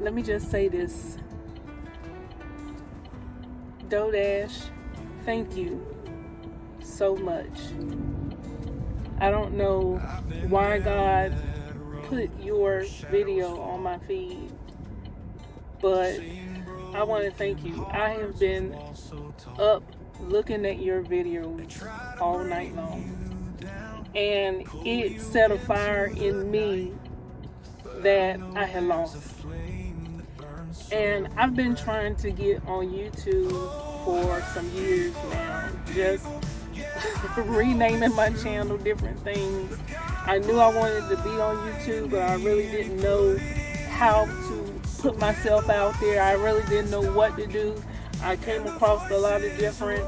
let me just say this. DoorDash, thank you so much. I don't know why God put your video on my feed, but I want to thank you. I have been up looking at your video all night long, and it set a fire in me that I had lost. And I've been trying to get on YouTube for some years now, just renaming my channel, different things. I knew I wanted to be on YouTube, but I really didn't know how to put myself out there. I really didn't know what to do. I came across a lot of different,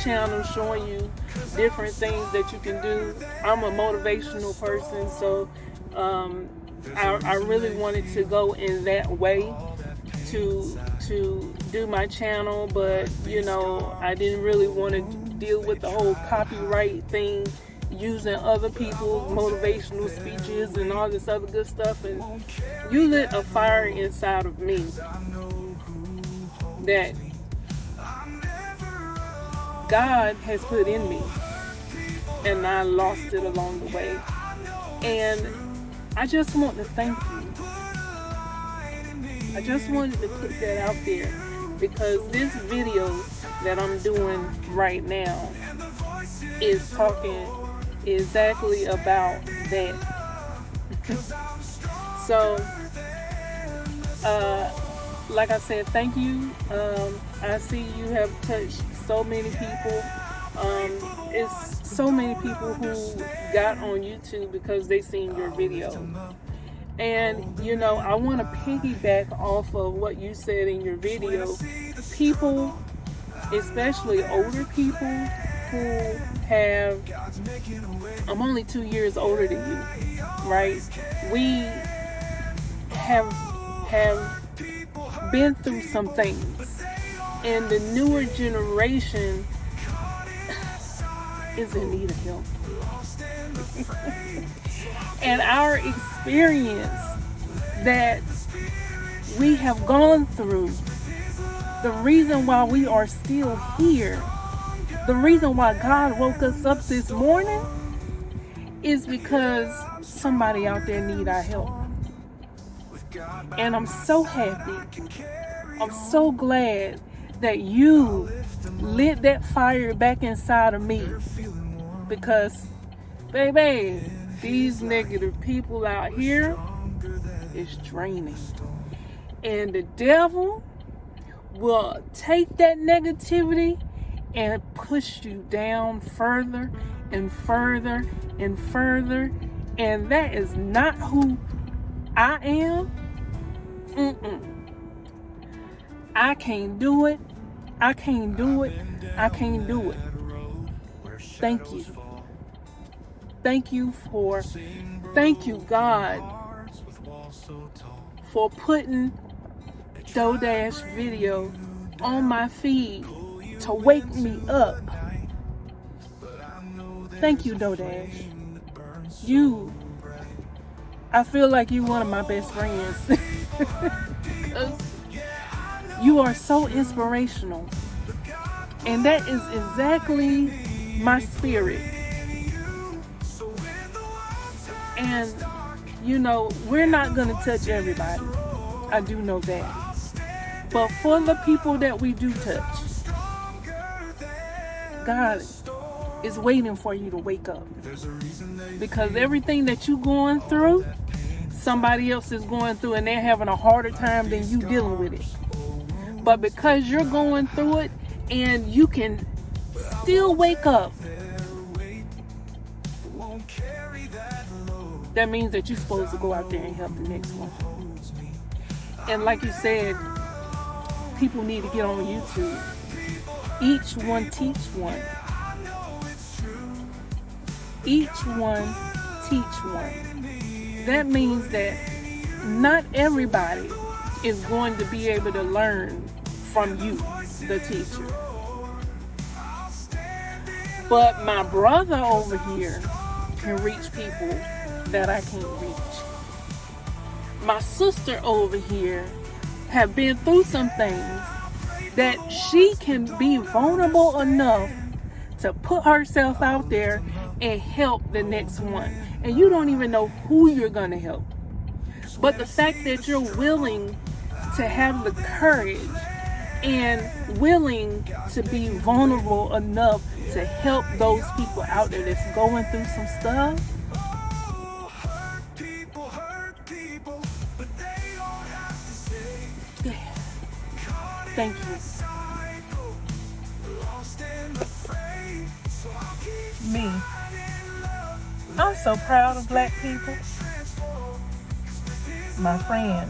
channels showing you different things that you can do. I'm a motivational person, so I really wanted to go in that way to do my channel, but I didn't really want to deal with the whole copyright thing, using other people's motivational speeches and all this other good stuff. And you lit a fire inside of me that God has put in me, and I lost it along the way. And I just want to thank you. I just wanted to put that out there, because this video that I'm doing right now is talking exactly about that. So, like I said, thank you. I see you have touched so many people. It's so many people who got on YouTube because they seen your video. And, I want to piggyback off of what you said in your video. People, especially older people who have, I'm only 2 years older than you, right? We have been through some things. And the newer generation is in need of help. And our experience that we have gone through, the reason why we are still here, the reason why God woke us up this morning, is because somebody out there need our help. And I'm so happy, I'm so glad that you lit that fire back inside of me, because baby, these negative people out here is draining, and the devil will take that negativity and push you down further and further and further, and that is not who I am. I can't do it. I can't do it. I can't do it. Thank you. Thank you, God, for putting DoorDash video on my feed to wake me up. Thank you, DoorDash. I feel like you're one of my best friends. Because you are so inspirational. And that is exactly my spirit. And, we're not going to touch everybody. I do know that. But for the people that we do touch, God is waiting for you to wake up. Because everything that you're going through, somebody else is going through, and they're having a harder time than you dealing with it. But because you're going through it and you can still wake up, that means that you're supposed to go out there and help the next one. And like you said, people need to get on YouTube. Each one teach one. Each one teach one. That means that not everybody is going to be able to learn from you, the teacher. But my brother over here can reach people that I can't reach. my sister over here have been through some things, that she can be vulnerable enough to put herself out there and help the next one. And you don't even know who you're going to help. But the fact that you're willing to have the courage and willing to be vulnerable enough to help those people out there that's going through some stuff. Yeah. Thank you. Me. I'm so proud of black people. My friend.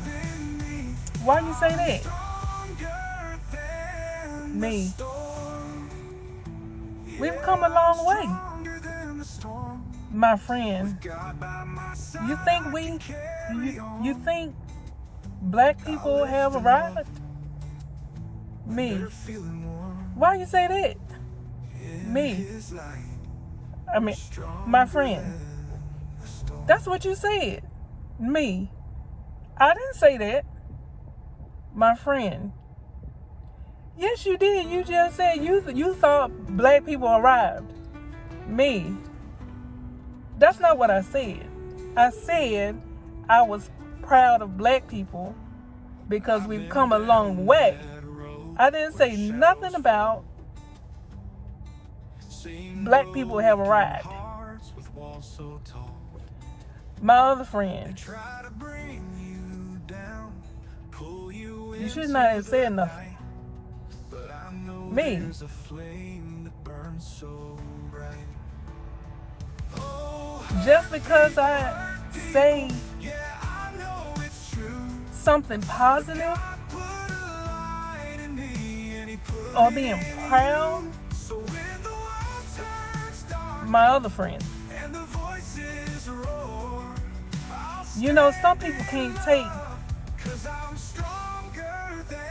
Why you say that? Me. We've come a long way. My friend. You think black people have arrived? Me. Why you say that? Me. I mean, my friend. That's what you said. Me. I didn't say that. My friend. Yes, you did. You just said you thought black people arrived. Me. That's not what I said. I said I was proud of black people because we've come a long way. I didn't say nothing about black people have arrived. My other friend. You should not have said nothing. Me. Just because I say something positive or being proud, my other friend. You know, some people can't take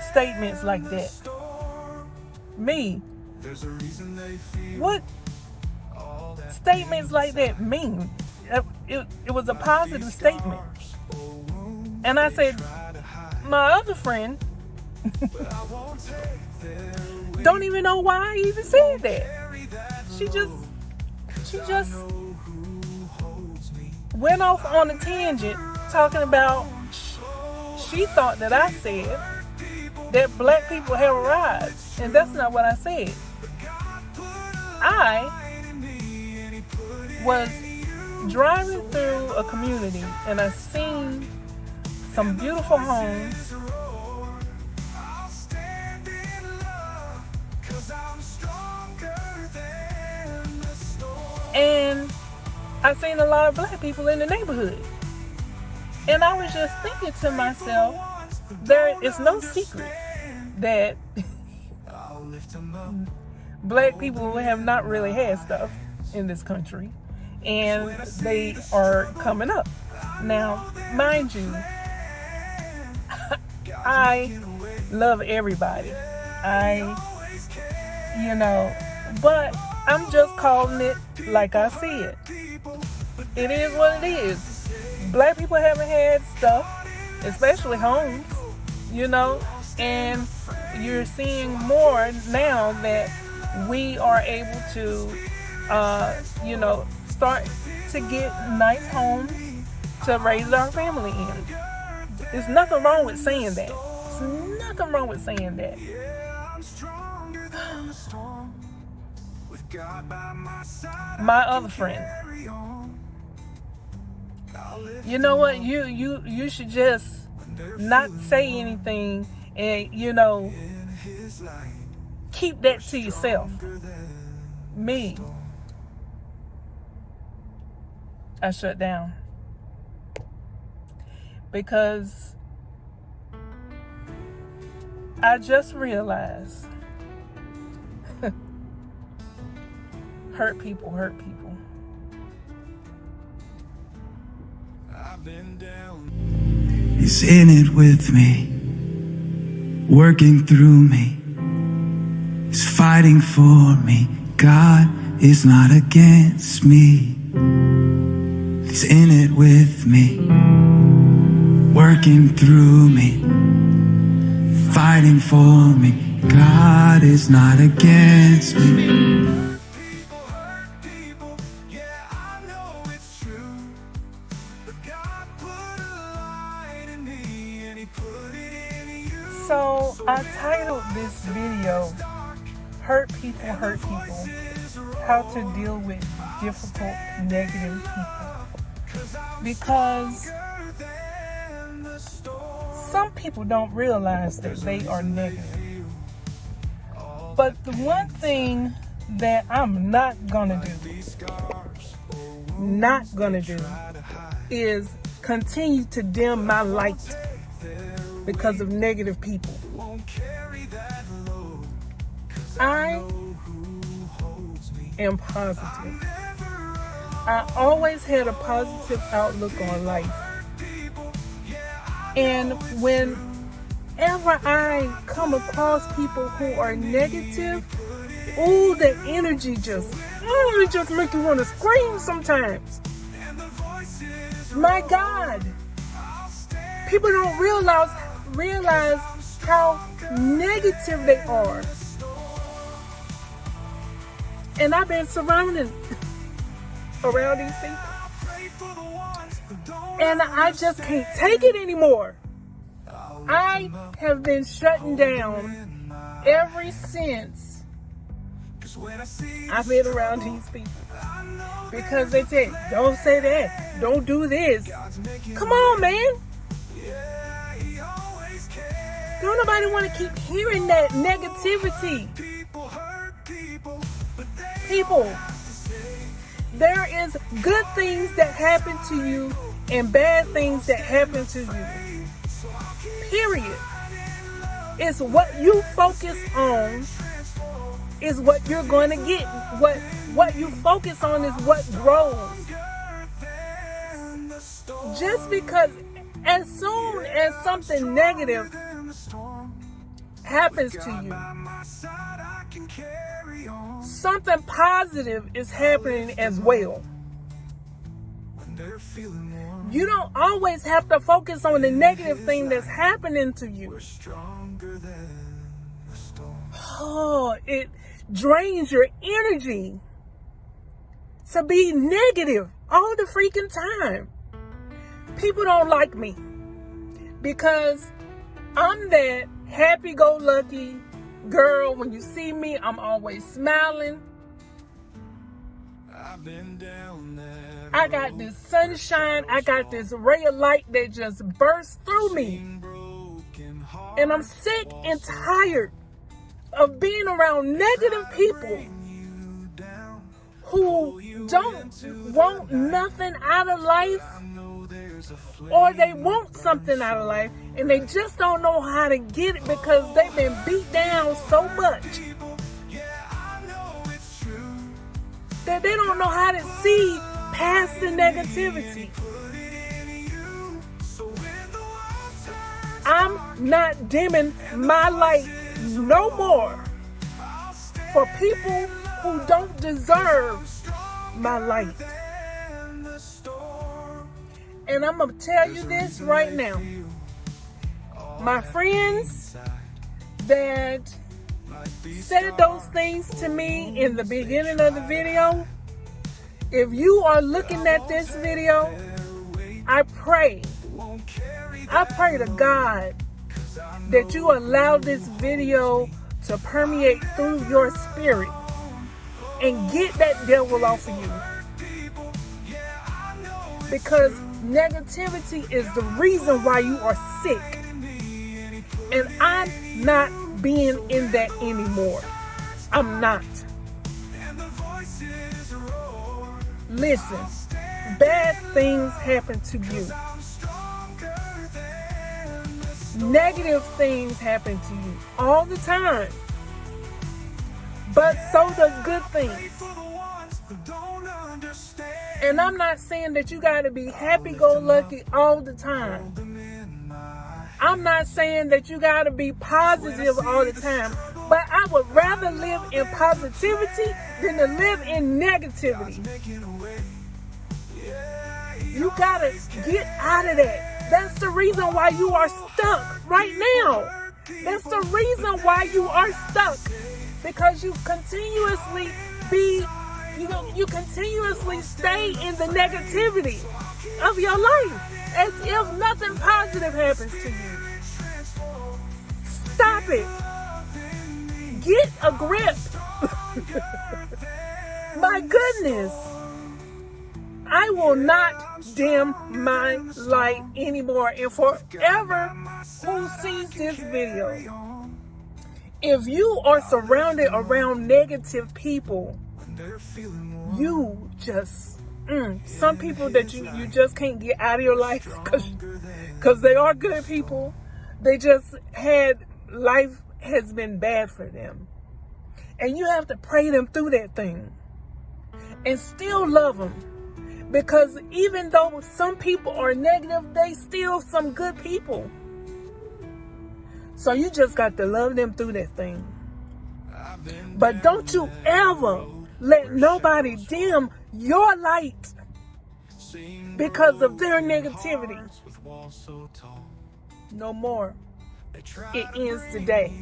statements like that. Me. What statements like that mean? It was a positive statement. And I said, my other friend don't even know why I even said that. She just went off on a tangent talking about she thought that I said that black people have arrived, and that's not what I said. I was driving through a community and I seen some beautiful homes, and I seen a lot of black people in the neighborhood. And I was just thinking to myself, there is no secret that black people have not really had stuff in this country, and they are coming up. Now, mind you, I love everybody. But I'm just calling it like I said. It is what it is. Black people haven't had stuff, especially homes, and you're seeing more now that we are able to, start to get nice homes to raise our family in. There's nothing wrong with saying that. There's nothing wrong with saying that. My other friend. You know what? You should just not say anything and, keep that to yourself. Me. I shut down. Because I just realized hurt people. He's in it with me, working through me. He's fighting for me. God is not against me. He's in it with me, working through me, fighting for me. God is not against me. So I titled this video, Hurt People, How to Deal with Difficult, Negative People. Because some people don't realize that they are negative. But the one thing that I'm not gonna do is continue to dim my light because of negative people. I am positive. I always had a positive outlook on life. And whenever I come across people who are negative, ooh, the energy it just makes you want to scream sometimes. My God. People don't realize how negative they are. And I've been surrounded around these people. And I just can't take it anymore. I have been shutting down ever since I've been around these people. Because they say, don't say that, don't do this. Come on, man. Don't nobody want to keep hearing that negativity. People, there is good things that happen to you and bad things that happen to you. Period. It's what you focus on is what you're going to get. What you focus on is what grows. Just because as soon as something negative happens to you, something positive is happening as well. You don't always have to focus on the negative thing that's happening to you. Oh, it drains your energy to be negative all the freaking time. People don't like me because I'm that happy-go-lucky girl. When you see me, I'm always smiling. I got this sunshine. I got this ray of light that just bursts through me. And I'm sick and tired of being around negative people who don't want nothing out of life, or they want something out of life and they just don't know how to get it because they've been beat down so much that they don't know how to see past the negativity. I'm not dimming my light no more for people who don't deserve my light. And I'm going to tell you this right now. My friends that said those things to me in the beginning of the video, if you are looking at this video, I pray to God that you allow this video to permeate through your spirit and get that devil off of you. Because negativity is the reason why you are sick. And I'm not being in that anymore. I'm not. Listen, bad things happen to you. Negative things happen to you all the time. But so does good things. And I'm not saying that you got to be happy-go-lucky all the time. I'm not saying that you got to be positive all the time. But I would rather live in positivity than to live in negativity. You got to get out of that. That's the reason why you are stuck right now. That's the reason why you are stuck. Because you continuously stay in the negativity of your life as if nothing positive happens to you. Stop it. Get a grip. My goodness. I will not dim my light anymore. And forever who sees this video, if you are surrounded around negative people, you just, some people that you just can't get out of your life because they are good people. They just life has been bad for them. And you have to pray them through that thing and still love them. Because even though some people are negative, they still some good people. So you just got to love them through that thing. But don't you ever let nobody dim your light because of their negativity. No more. It ends today.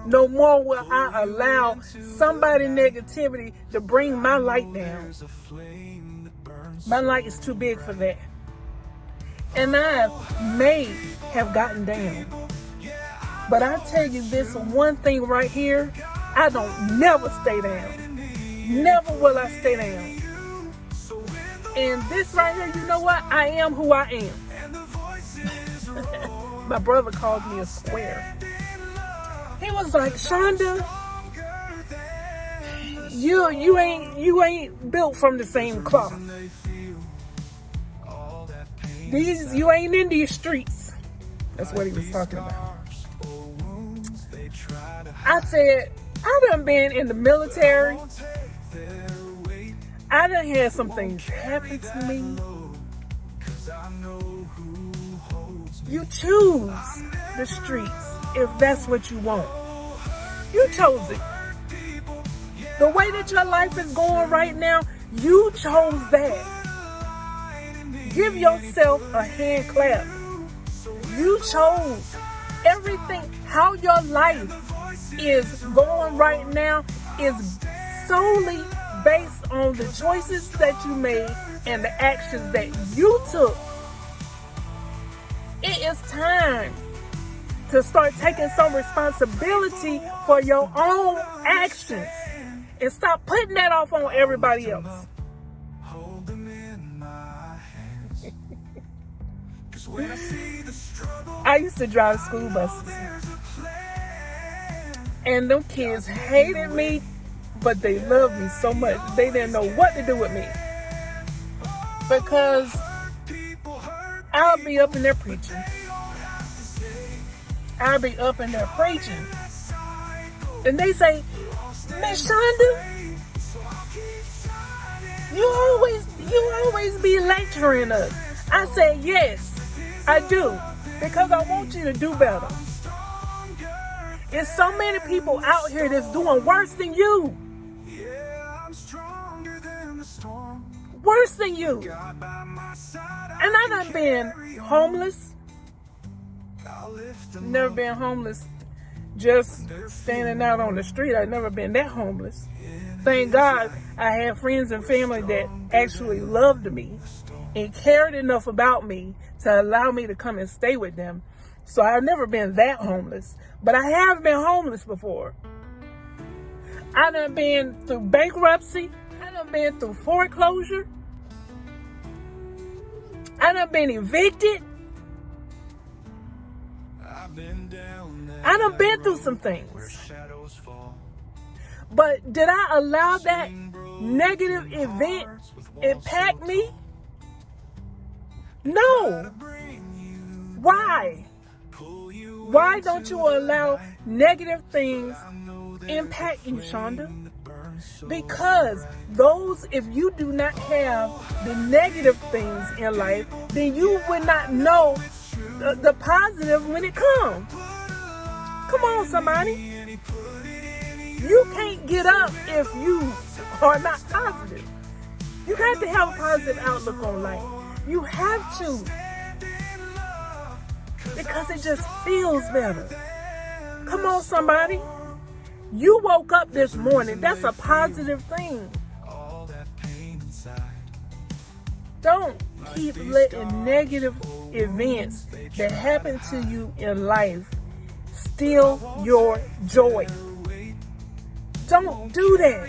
No more will I allow somebody's negativity to bring my light down. My light is too big for that. And I may have gotten down. But I tell you this one thing right here, I don't never stay down. Never will I stay down. And this right here, you know what? I am who I am. My brother called me a square. He was like, Shonda, you ain't built from the same cloth. You ain't in these streets. That's what he was talking about. I said, I done been in the military. I done had some things happen to me. You choose the streets if that's what you want. You chose it. The way that your life is going right now, you chose that. Give yourself a hand clap. You chose everything. How your life is going right now is solely based on the choices that you made and the actions that you took. It is time to start taking some responsibility for your own actions and stop putting that off on everybody else. I used to drive school buses, and them kids hated me, but they loved me so much. They didn't know what to do with me because I'll be up in there preaching. And they say, Miss Shonda, you always be lecturing us. I say, yes, I do, because I want you to do better. There's so many people out here that's doing worse than you. Worse than you. And I done been homeless. Never been homeless just standing out on the street. I've never been that homeless. Thank God I had friends and family that actually loved me and cared enough about me to allow me to come and stay with them. So I've never been that homeless. But I have been homeless before. I done been through bankruptcy. I done been through foreclosure. I done been evicted. I done been through some things. But did I allow that negative event impact me? No. Why? Why don't you allow negative things impact you, Shonda? Because if you do not have the negative things in life, then you would not know the positive when it comes. Come on, somebody. You can't get up if you are not positive. You have to have a positive outlook on life. You have to. because it just feels better. Come on, somebody. You woke up this morning. That's a positive thing. Don't keep letting negative events that happen to you in life steal your joy. Don't do that.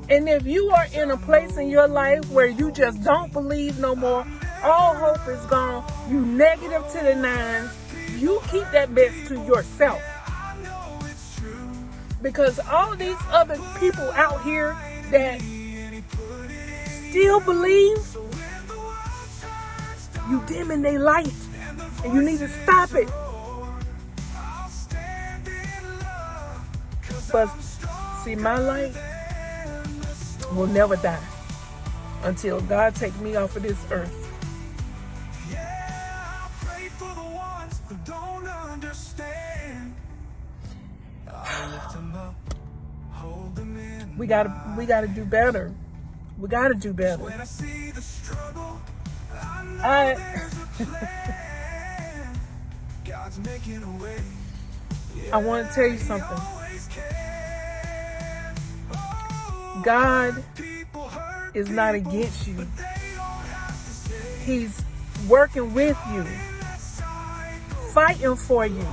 And if you are in a place in your life where you just don't believe no more, all hope is gone, you negative to the nines, you keep that mess to yourself. Because all these other people out here that still believe, you dimming their light, and you need to stop it. But see, my light will never die until God take me off of this earth. We gotta do better. We gotta do better. I want to tell you something. God is not against you. He's working with you, fighting for you.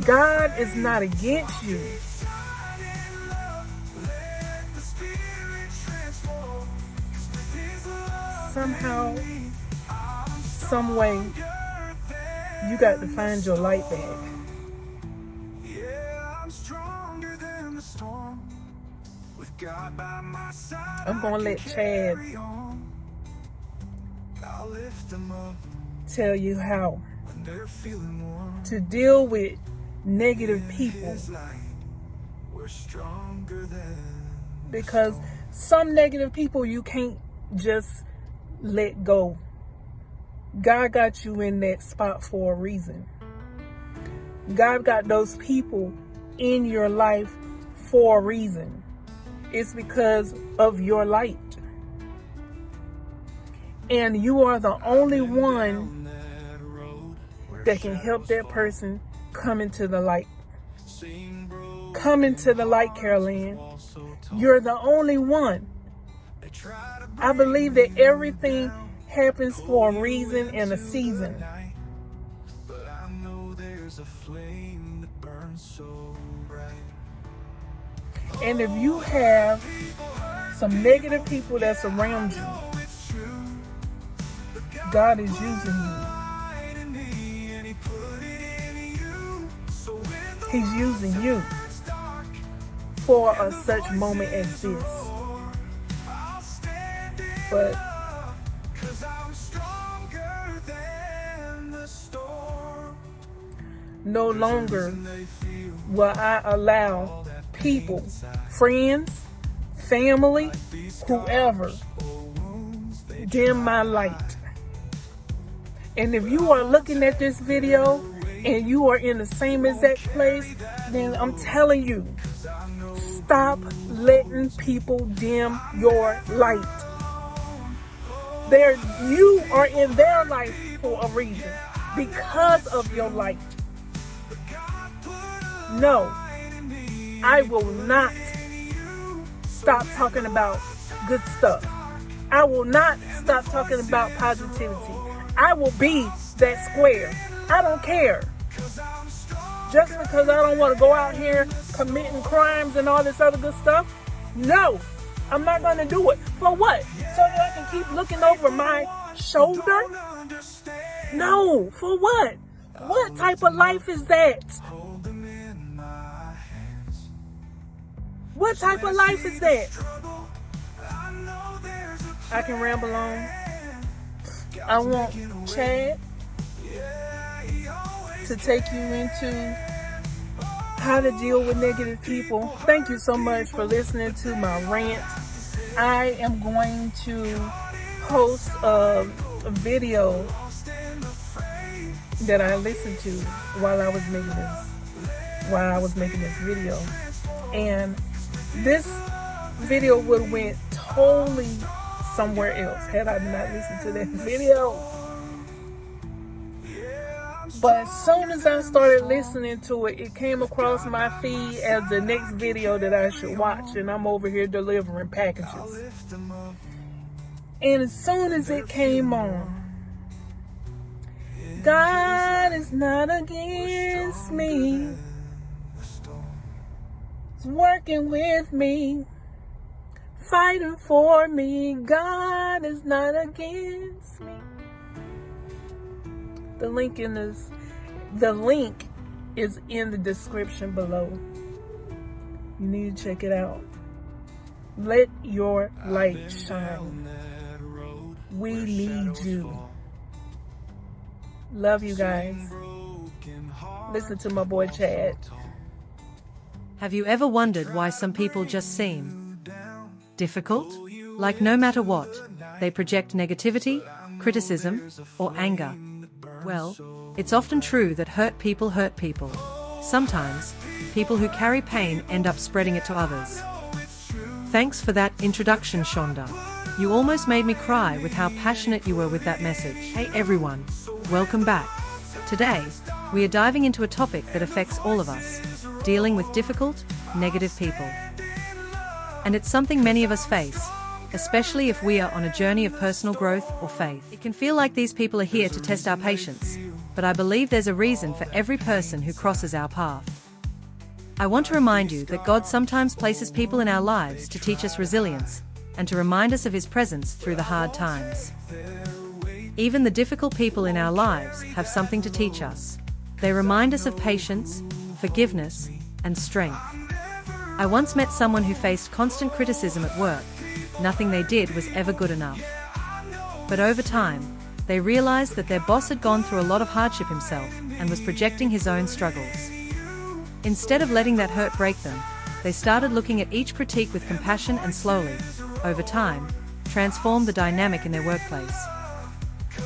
God is not against you. Somehow, some way, you got to find your light back. I'm going to let Chad tell you how to deal with negative people. Because some negative people you can't just let go. God got you in that spot for a reason. God got those people in your life for a reason. It's because of your light. And you are the only one that can help that person come into the light. Come into the light, Caroline. You're the only one. I believe that everything happens for a reason and a season. And if you have some negative people that's around you, God is using you. He's using you for a such moment as this. But no longer will I allow people, friends, family, whoever, dim my light. And if you are looking at this video and you are in the same exact place, then I'm telling you, stop letting people dim your light. You are in their life for a reason, because of your light. No, I will not stop talking about good stuff. I will not stop talking about positivity. I will be that square. I don't care. Just because I don't want to go out here committing crimes and all this other good stuff, no, I'm not going to do it. For what? So that I can keep looking over my shoulder? No, for what? What type of life is that? What type of life is that? I can ramble on. I want Chad to take you into how to deal with negative people. Thank you so much for listening to my rant. I am going to post a video that I listened to while I was making this video. And this video would have went totally somewhere else had I not listened to that video. But as soon as I started listening to it, it came across my feed as the next video that I should watch, and I'm over here delivering packages. And as soon as it came on, God is not against me. He's working with me, fighting for me. God is not against me. The link is in the description below. You need to check it out. Let your light shine. We need you. Love you guys. Listen to my boy Chad. Have you ever wondered why some people just seem difficult? Like no matter what, they project negativity, criticism, or anger. Well, it's often true that hurt people hurt people. Sometimes, people who carry pain end up spreading it to others. Thanks for that introduction, Shonda. You almost made me cry with how passionate you were with that message. Hey everyone, welcome back. Today, we are diving into a topic that affects all of us, dealing with difficult, negative people. And it's something many of us face, especially if we are on a journey of personal growth or faith. It can feel like these people are here to test our patience, but I believe there's a reason for every person who crosses our path. I want to remind you that God sometimes places people in our lives to teach us resilience and to remind us of His presence through the hard times. Even the difficult people in our lives have something to teach us. They remind us of patience, forgiveness, and strength. I once met someone who faced constant criticism at work. Nothing they did was ever good enough. But over time, they realized that their boss had gone through a lot of hardship himself and was projecting his own struggles. Instead of letting that hurt break them, they started looking at each critique with compassion and slowly, over time, transformed the dynamic in their workplace.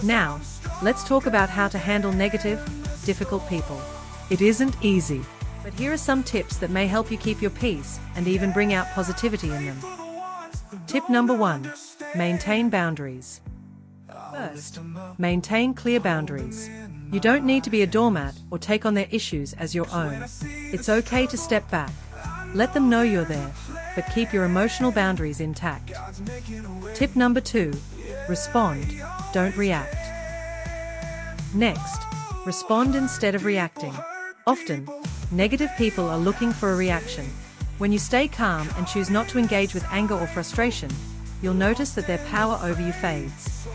Now, let's talk about how to handle negative, difficult people. It isn't easy, but here are some tips that may help you keep your peace and even bring out positivity in them. Tip number 1. Maintain boundaries. First, maintain clear boundaries. You don't need to be a doormat or take on their issues as your own. It's okay to step back. Let them know you're there, but keep your emotional boundaries intact. Tip number 2. Respond, don't react. Next, respond instead of reacting. Often, negative people are looking for a reaction. When you stay calm and choose not to engage with anger or frustration, you'll notice that their power over you fades.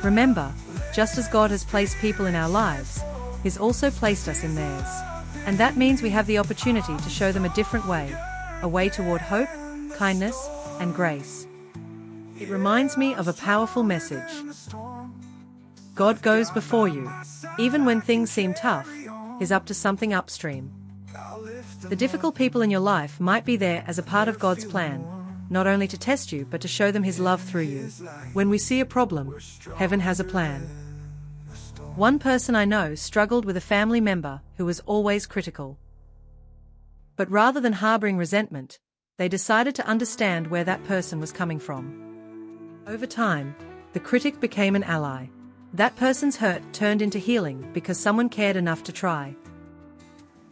Remember, just as God has placed people in our lives, He's also placed us in theirs. And that means we have the opportunity to show them a different way, a way toward hope, kindness, and grace. It reminds me of a powerful message. God goes before you. Even when things seem tough, He's up to something upstream. The difficult people in your life might be there as a part of God's plan, not only to test you but to show them His love through you. When we see a problem, heaven has a plan. One person I know struggled with a family member who was always critical. But rather than harboring resentment, they decided to understand where that person was coming from. Over time, the critic became an ally. That person's hurt turned into healing because someone cared enough to try.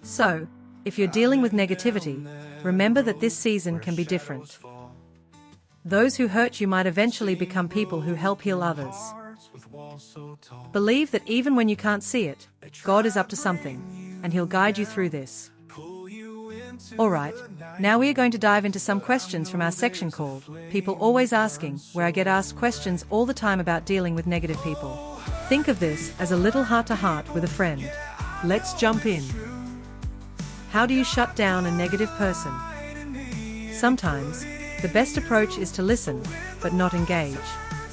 So, if you're dealing with negativity, remember that this season can be different. Those who hurt you might eventually become people who help heal others. Believe that even when you can't see it, God is up to something, and He'll guide you through this. Alright, now we are going to dive into some questions from our section called People Always Asking, where I get asked questions all the time about dealing with negative people. Think of this as a little heart-to-heart with a friend. Let's jump in. How do you shut down a negative person? Sometimes, the best approach is to listen, but not engage.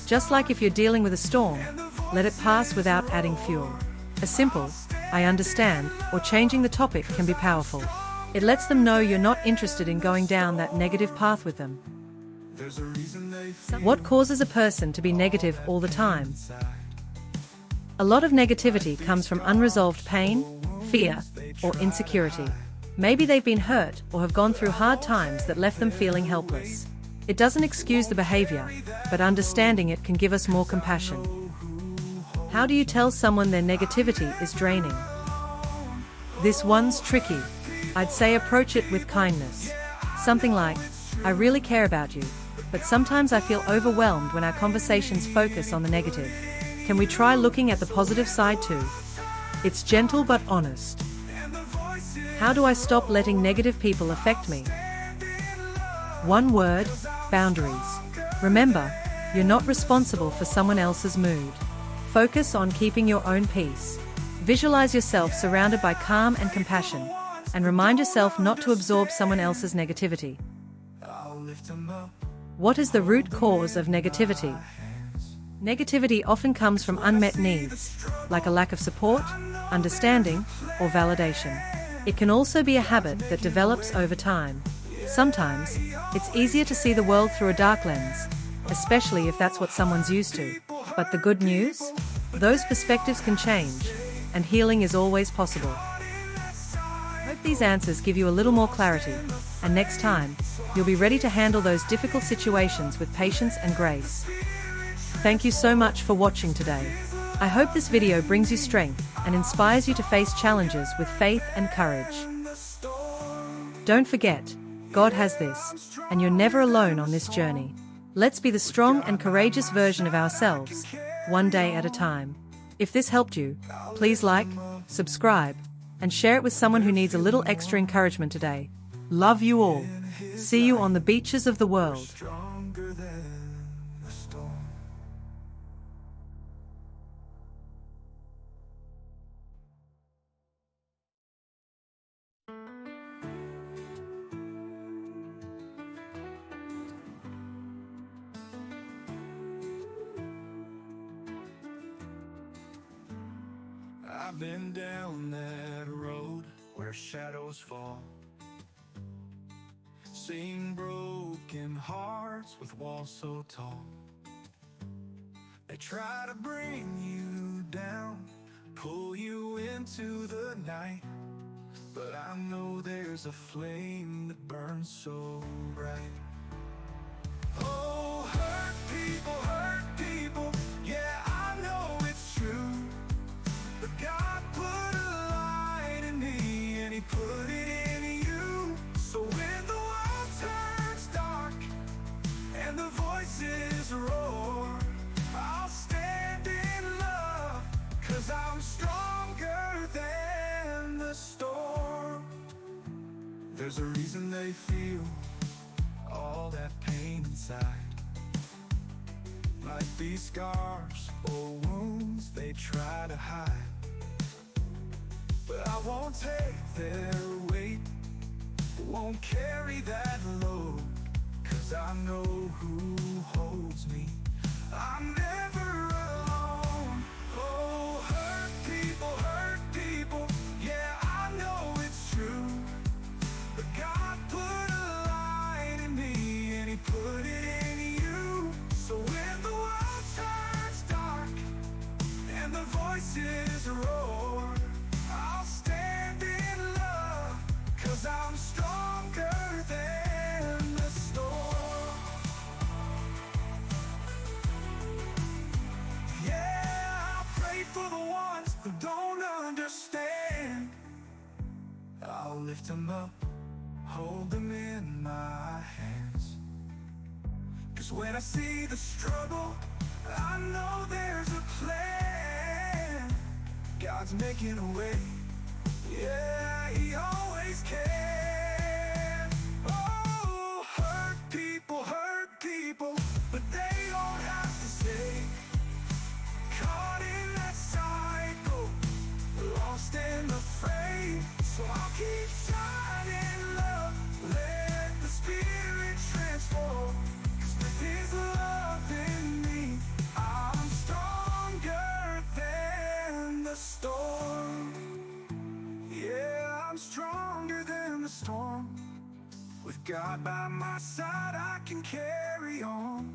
Just like if you're dealing with a storm, let it pass without adding fuel. A simple, "I understand," or changing the topic can be powerful. It lets them know you're not interested in going down that negative path with them. What causes a person to be negative all the time? A lot of negativity comes from unresolved pain, fear, or insecurity. Maybe they've been hurt or have gone through hard times that left them feeling helpless. It doesn't excuse the behavior, but understanding it can give us more compassion. How do you tell someone their negativity is draining? This one's tricky. I'd say approach it with kindness. Something like, I really care about you, but sometimes I feel overwhelmed when our conversations focus on the negative. Can we try looking at the positive side too? It's gentle but honest. How do I stop letting negative people affect me? One word, boundaries. Remember, you're not responsible for someone else's mood. Focus on keeping your own peace. Visualize yourself surrounded by calm and compassion, and remind yourself not to absorb someone else's negativity. What is the root cause of negativity? Negativity often comes from unmet needs, like a lack of support, understanding, or validation. It can also be a habit that develops over time. Sometimes, it's easier to see the world through a dark lens, especially if that's what someone's used to. But the good news? Those perspectives can change, and healing is always possible. Hope these answers give you a little more clarity, and next time, you'll be ready to handle those difficult situations with patience and grace. Thank you so much for watching today. I hope this video brings you strength and inspires you to face challenges with faith and courage. Don't forget, God has this, and you're never alone on this journey. Let's be the strong and courageous version of ourselves, one day at a time. If this helped you, please like, subscribe, and share it with someone who needs a little extra encouragement today. Love you all. See you on the beaches of the world. I've been down that road where shadows fall, seen broken hearts with walls so tall. They try to bring you down, pull you into the night, but I know there's a flame that burns so bright. Oh, hurt people, yeah, I know it's true. But God put a light in me, and He put it in you. So when the world turns dark and the voices roar, I'll stand in love, 'cause I'm stronger than the storm. There's a reason they feel all that pain inside, like these scars or wounds they try to hide. But I won't take their weight, won't carry that load, 'cause I know who holds me. I'm never alone. Oh, hurt people, yeah, I know it's true. But God put a light in me, and He put it in you. So when the world turns dark and the voices roar, I'll stand in love, 'cause I'm stronger than the storm. Yeah, I'll pray for the ones who don't understand. I'll lift them up, hold them in my hands. 'Cause when I see the struggle, I know there's a plan. God's making a way, yeah, He always can. Oh, hurt people, but they don't have to stay caught in that cycle, lost in the fray. So I'll keep shining love, let the Spirit transform, 'cause with His love in me, I'm stronger than the storm. Yeah, I'm stronger than the storm. With God by my side, I can carry on.